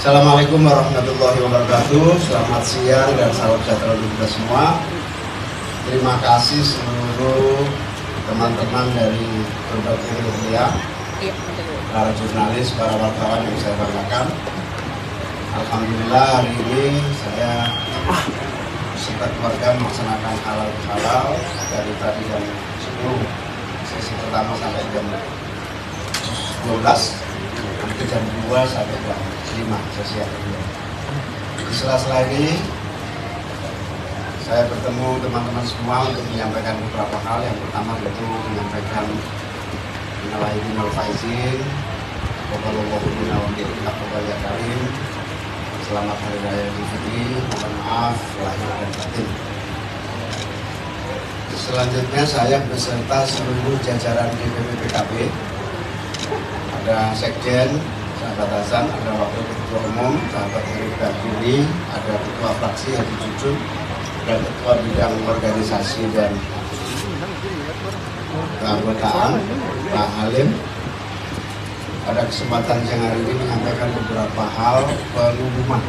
Assalamualaikum warahmatullahi wabarakatuh. Selamat siang dan salam sejahtera untuk kita semua. Terima kasih seluruh teman-teman dari berbagai media, para jurnalis, para wartawan yang saya banggakan. Alhamdulillah hari ini saya beserta keluarga melaksanakan halal dari tadi jam 10 sesi pertama sampai jam 12. Nanti jam 2 sampai jam 5 sesi yang kedua. Di sela-sela ini saya bertemu teman-teman semua untuk menyampaikan beberapa hal. Yang pertama yaitu menyampaikan minal aidin wal faizin, wabarakatuh warahmatullahi karim. Selamat Hari Raya Idul Fitri, mohon maaf lahir dan batin. Selanjutnya saya beserta seluruh jajaran DPP PKB. Ada Sekjen, sahabat Hasan, ada Wakil Ketua Umum, sahabat Heri Bakuni, ada Ketua Fraksi Haji Cucu, ada Ketua Bidang Organisasi dan Keanggotaan, Pak Halim. Pada kesempatan siang hari ini menyampaikan beberapa hal pengumuman.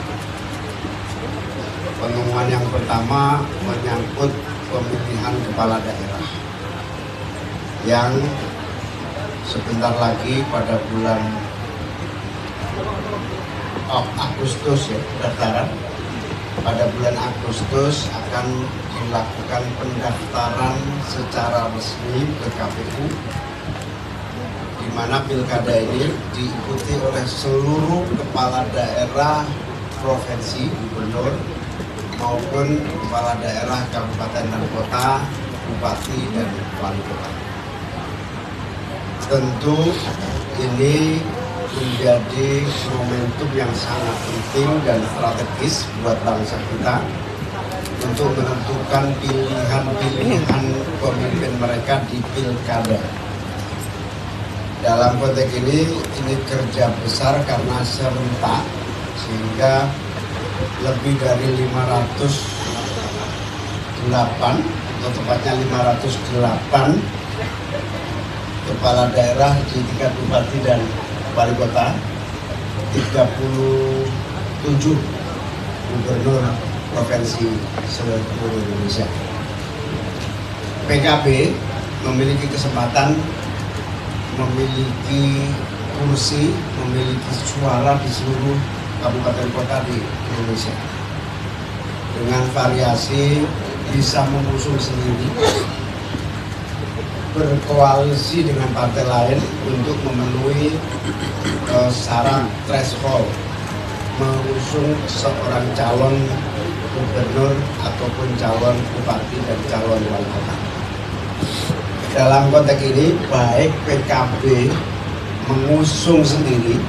Pengumuman yang pertama menyangkut pemilihan kepala daerah yang sebentar lagi pada bulan Agustus ya, pendaftaran pada bulan Agustus akan dilakukan pendaftaran secara resmi ke KPU, di mana pilkada ini diikuti oleh seluruh kepala daerah provinsi, gubernur maupun kepala daerah kabupaten dan kota, bupati dan wali kota. Tentu ini menjadi momentum yang sangat penting dan strategis buat bangsa kita untuk menentukan pilihan-pilihan pemimpin mereka di pilkada. Dalam konteks ini kerja besar karena serentak, sehingga lebih dari 508 atau tepatnya 508 kepala daerah di tingkat bupati dan wali kota, 37 gubernur provinsi seluruh Indonesia. PKB memiliki kesempatan, memiliki kursi, memiliki suara di seluruh kabupaten kota di Indonesia. Dengan variasi bisa mengusung sendiri, berkoalisi dengan partai lain untuk memenuhi syarat threshold mengusung seorang calon gubernur ataupun calon bupati dan calon wali kota. Dalam konteks ini baik PKB mengusung sendiri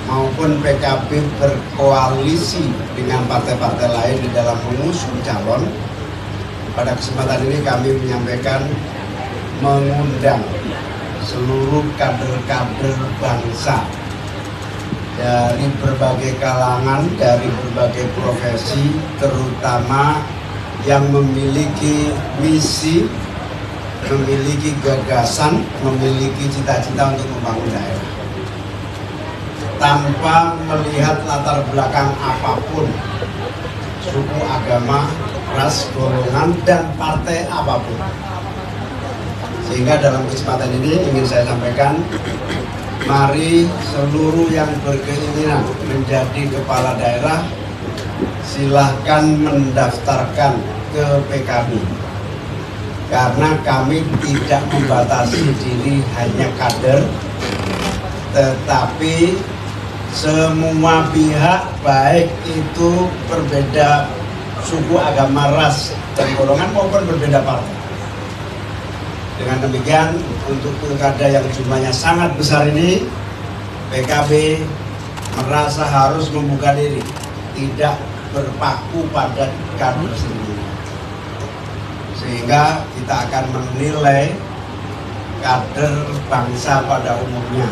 maupun PKB berkoalisi dengan partai-partai lain di dalam mengusung calon. Pada kesempatan ini kami menyampaikan, mengundang seluruh kader-kader bangsa dari berbagai kalangan, dari berbagai profesi, terutama yang memiliki misi, memiliki gagasan, memiliki cita-cita untuk membangun daerah. Tanpa melihat latar belakang apapun, suku, agama, ras, golongan, dan partai apapun. Sehingga dalam kesempatan ini ingin saya sampaikan, mari seluruh yang berkeinginan menjadi kepala daerah silahkan mendaftarkan ke PKB. Karena kami tidak membatasi diri hanya kader, tetapi semua pihak, baik itu berbeda suku, agama, ras, dan golongan maupun berbeda partai. Dengan demikian, untuk pilkada yang jumlahnya sangat besar ini, PKB merasa harus membuka diri, tidak berpaku pada kader sendiri. Sehingga kita akan menilai kader bangsa pada umumnya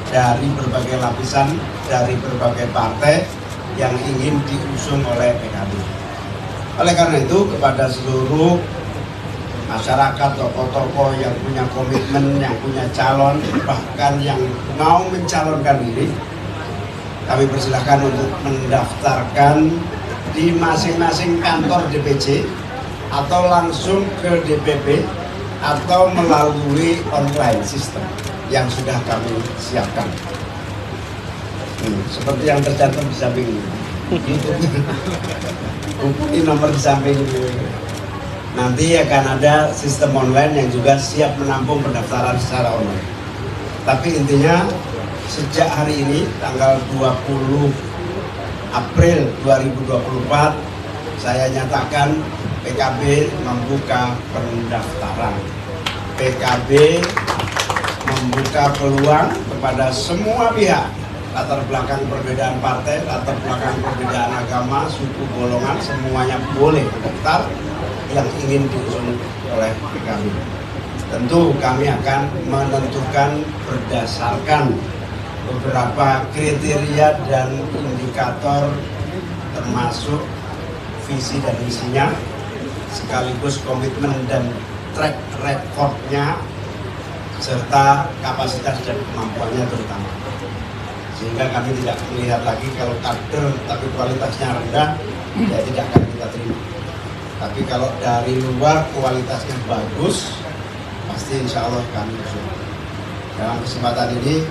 dari berbagai lapisan, dari berbagai partai yang ingin diusung oleh PKB. Oleh karena itu, kepada seluruh masyarakat, tokoh-tokoh yang punya komitmen, yang punya calon, bahkan yang mau mencalonkan diri, kami persilahkan untuk mendaftarkan di masing-masing kantor DPC atau langsung ke DPP atau melalui online system yang sudah kami siapkan. Seperti yang tercantum di samping ini. Ini nomor di samping ini. Nanti akan ada sistem online yang juga siap menampung pendaftaran secara online. Tapi intinya sejak hari ini tanggal 20 April 2024 saya nyatakan PKB membuka pendaftaran. PKB membuka peluang kepada semua pihak, latar belakang perbedaan partai, latar belakang perbedaan agama, suku, golongan, semuanya boleh mendaftar yang ingin diusung oleh PKB. Tentu kami akan menentukan berdasarkan beberapa kriteria dan indikator termasuk visi dan misinya, sekaligus komitmen dan track recordnya, serta kapasitas dan kemampuannya terutama. Sehingga kami tidak melihat lagi kalau kader tapi kualitasnya rendah, ya tidak akan kita terima. Tapi kalau dari luar kualitasnya bagus, pasti insya Allah kami usung. Dalam kesempatan ini,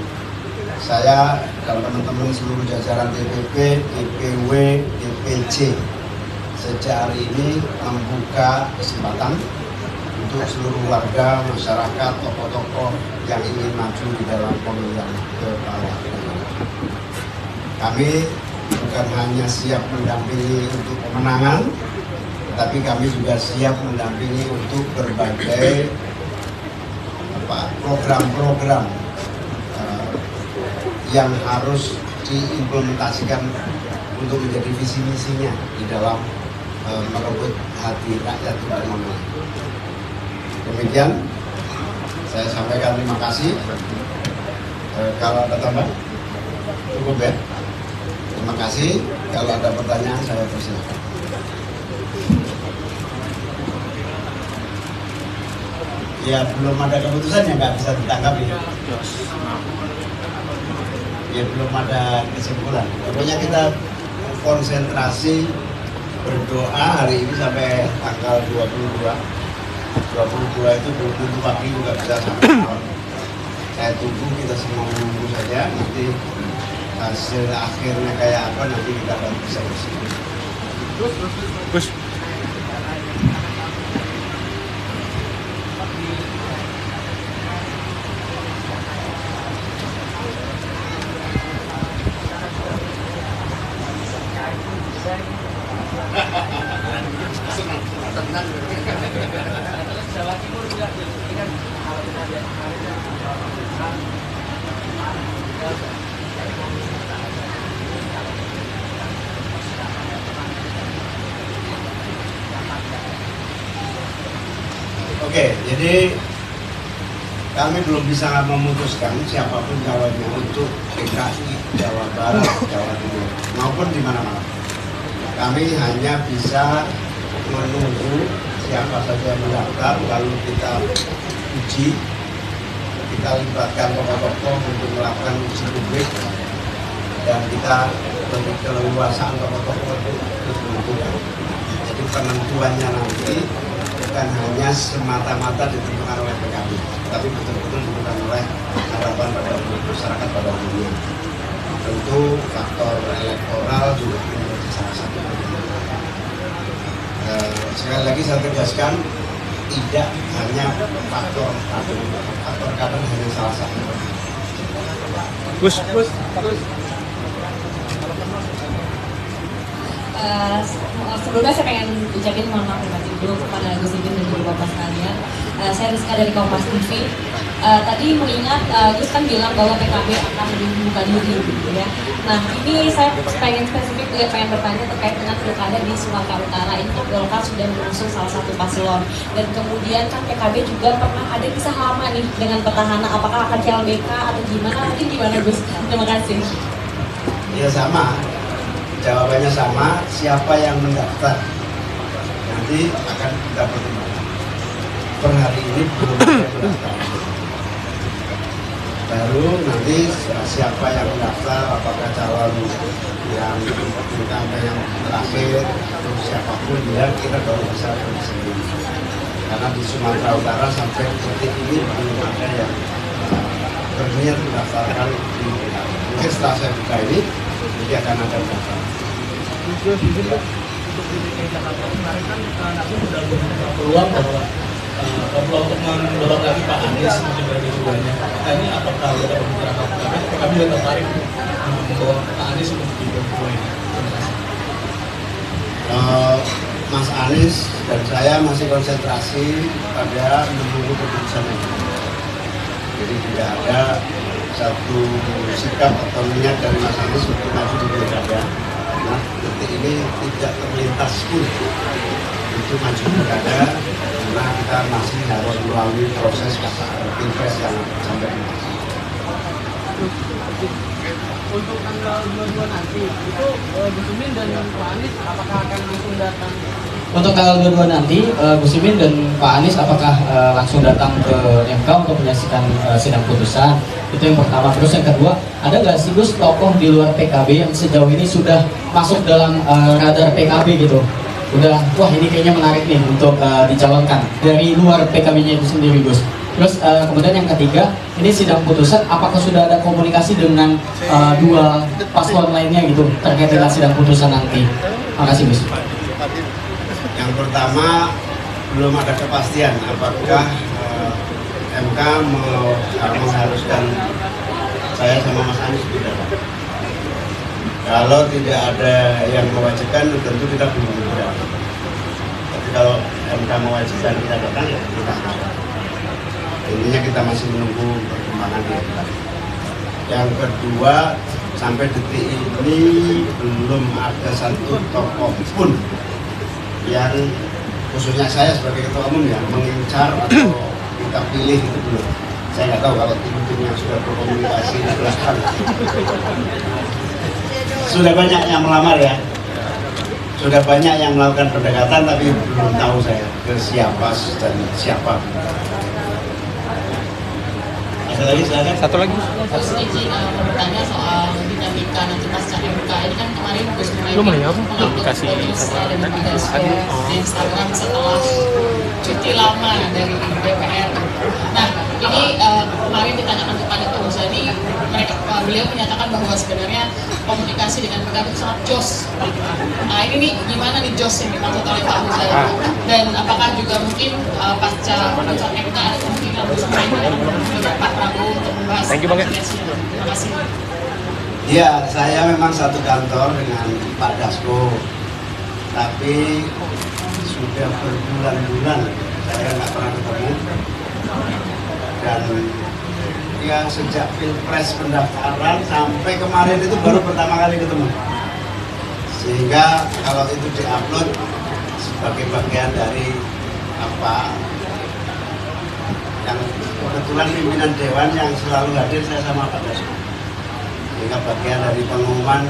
saya dan teman-teman seluruh jajaran DPP, DPW, DPC sejak hari ini membuka kesempatan untuk seluruh warga, masyarakat, tokoh-tokoh yang ingin maju di dalam pemilihan kepala daerah. Kami bukan hanya siap mendampingi untuk kemenangan, tapi kami juga siap mendampingi untuk berbagai program-program yang harus diimplementasikan untuk menjadi visi misinya di dalam merebut hati rakyat untuk memilih. Demikian saya sampaikan terima kasih. Kalau ada tambah cukup ya. Terima kasih. Kalau ada pertanyaan saya persilakan. Ya belum ada keputusan yang nggak bisa ditanggapi. Ya belum ada kesimpulan. Pokoknya kita konsentrasi berdoa hari ini sampai tanggal 22. 22 itu belum tentu pagi juga bisa sampai malam. Saya tunggu, kita semua menunggu saja. Nanti hasil akhirnya kayak apa nanti kita akan bisa bersama. Terus. Jawa Timur juga diberikan kalau kita lihat Oke, jadi kami belum bisa memutuskan siapapun calonnya untuk DKI, Jawa Barat, Jawa Timur maupun di mana-mana. Kami hanya bisa menunggu siapa saja yang mendaftar, lalu kita uji, kita libatkan tokoh-tokoh untuk melakukan uji publik, dan kita beri keleluasaan tokoh-tokoh untuk menentukan. Jadi penentuannya nanti bukan hanya semata-mata ditentukan oleh PKB, tapi betul-betul ditentukan oleh harapan pada masyarakat pada umumnya. Tentu faktor elektoral juga menjadi salah satu pertimbangan. Sekali lagi saya tegaskan, tidak hanya faktor kader hanya salah satu. Sebelumnya saya pengen ucapin mohon maaf dulu kepada Gus Imin dan juga Bapak sekalian. Saya Rizka dari Kompas TV. Tadi mengingat Gus kan bilang bahwa PKB akan lebih membuka diri, gitu ya. Nah ini saya pengen spesifik juga pengen bertanya terkait dengan pilkada di Sumatera Utara. Ini kan Golkar sudah mengusung salah satu paslon, dan kemudian kan PKB juga pernah ada kisah lama nih dengan petahana. Apakah akan CLBK atau gimana? Mungkin gimana Gus? Terima kasih. Ya sama. Jawabannya sama, siapa yang mendaftar nanti akan kita pertimbangkan. Per hari ini belum ada yang mendaftar. baru nanti siapa yang mendaftar, apakah calon yang sampai yang terakhir atau siapapun dia, kita baru bisa sendiri. Karena di Sumatera Utara sampai detik ini belum ada yang berniat mendaftarkan di PKB. Mungkin setelah saya buka ini, jadi akan ada daftar. Untuk di DKI Jakarta kemarin kan Nasdem sudah peluang bahwa untuk mendorong lagi Pak Anies sebagai keduanya. Nah ini apakah ada pembicaraan kami juga tertarik membawa Pak Anies untuk dipilih? Terima kasih. Mas Anies dan saya masih konsentrasi pada menunggu keputusan itu. Jadi tidak ada satu sikap atau niat dari Mas Anies untuk maju di pilkada. Nah, detik ini tidak terlintas pun itu maju pilkada, karena kita masih harus melalui proses pilpres yang sampai masih. Untuk tanggal 22 nanti, itu Gus Imin dan Pak Anies apakah akan langsung datang? Untuk tanggal 22 nanti, Gus Imin dan Pak Anies apakah langsung datang ke MK untuk menyaksikan sidang putusan? Itu yang pertama. Terus yang kedua, ada nggak sih Gus tokoh di luar PKB yang sejauh ini sudah masuk dalam radar PKB gitu? Udah, wah ini kayaknya menarik nih untuk dicalonkan dari luar PKB-nya itu sendiri Gus. Terus kemudian yang ketiga, ini sidang putusan, apakah sudah ada komunikasi dengan dua paslon lainnya gitu terkait dengan sidang putusan nanti? Makasih Gus. Yang pertama, belum ada kepastian apakah MK mengharuskan saya sama Mas Anies tidak. Kalau tidak ada yang mewajibkan, tentu kita belum bergerak. Tapi kalau MK mewajibkan kita datang, ya kita datang. Intinya kita masih menunggu perkembangan di MK. Yang kedua, sampai detik ini belum ada satu tokoh pun yang khususnya saya sebagai ketua umum ya mengincar atau kita pilih itu belum. Saya nggak tahu kalau tim-tim yang sudah berkomunikasi di belakang. Sudah banyak yang melamar ya, sudah banyak yang melakukan pendekatan, tapi belum tahu saya ke siapa dan siapa. Ada lagi silakan. Satu lagi. Terus izin bertanya soal dinamika nanti pasca MK ini kan kemarin Gus Muhaymin mengupload dan juga share di Instagram setelah cuti lama dari DPR. Nah ini kemarin ditanyakan kepada Pak Muzani, beliau menyatakan bahwa sebenarnya komunikasi dengan PKB itu sangat jos. Nah ini nih gimana nih jos yang dimaksud oleh Pak Muzani, dan apakah juga mungkin pasca putusan MK ada kemungkinan Gus Muhaymin dengan Pak Prabowo untuk membahas komunikasi? Terima kasih. Iya, saya memang satu kantor dengan Pak Dasko, tapi sudah berbulan-bulan saya nggak pernah ketemu. Dan ya sejak pilpres pendaftaran sampai kemarin itu baru pertama kali ketemu. Sehingga kalau itu diupload sebagai bagian dari apa yang kebetulan pimpinan dewan yang selalu hadir saya sama Pak Dasko. Sehingga bagian dari pengumuman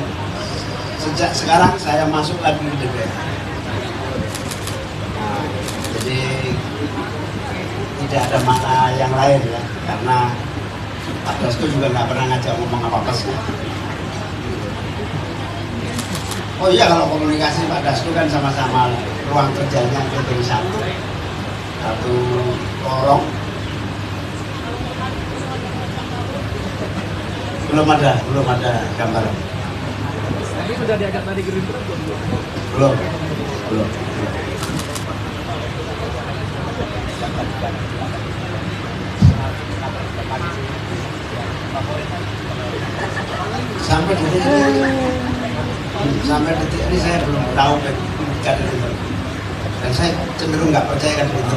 sejak sekarang saya masuk lagi di DPR. Nah, jadi tidak ada makna yang lain ya, karena Pak Dasko juga nggak pernah ngajak ngomong apa-apa sih. Oh iya, kalau komunikasi Pak Dasko kan sama-sama ruang kerjanya jadi satu lorong. Belum ada gambaran. Ini sudah diajak tadi Gerindra Belum. Sampai detik ini saya belum tahu kader itu, dan saya cenderung nggak percaya kader itu.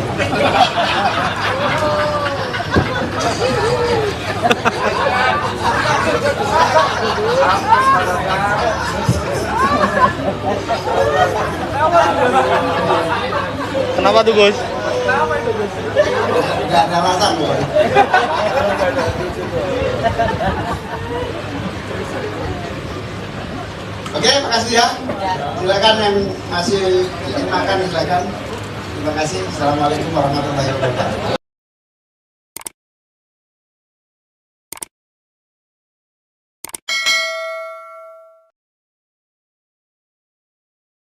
Kenapa tuh Gus? Nggak ada alasan loh. Oke, makasih ya. Silakan yang masih ingin makan silakan. Terima kasih. Assalamualaikum warahmatullahi wabarakatuh.